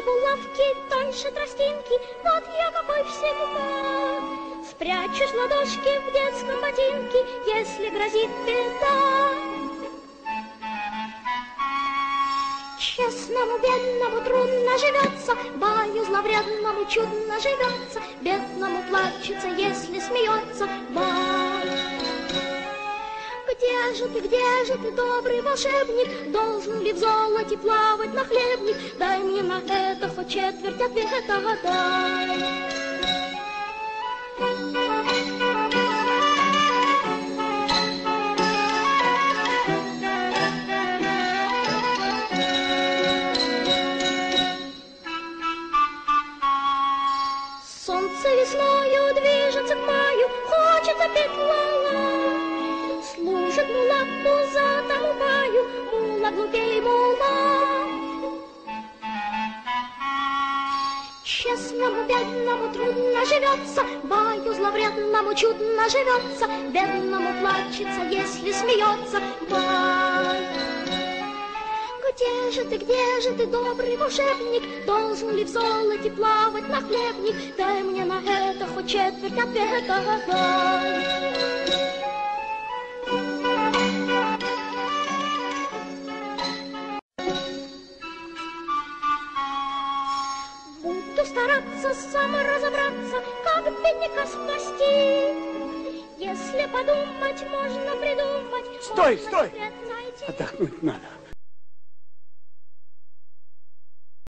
булавки тоньше тростинки, вот я какой всегда. Спрячусь в ладошки в детском ботинке, если грозит беда. Честному бедному трудно живется, баю зловредному чудно живется, бедному плачется, если смеется. Где же ты, добрый волшебник? Должен ли в золоте плавать нахлебник? Дай мне на это хоть четверть ответа, дай. Солнце весною движется к маю, хочет опять ла-ла. Служит мула пузатому баю, мула глупей мула. Честному бедному трудно живется, баю зловредному чудно живется, бедному плачется, если смеется. Бай. Где же ты, добрый волшебник? Должен ли в золоте плавать нахлебник? Дай мне на это хоть четверть ответа, дай. Буду стараться сам разобраться, как бедняка спасти. Если подумать, можно придумать. Стой! Отдохнуть надо.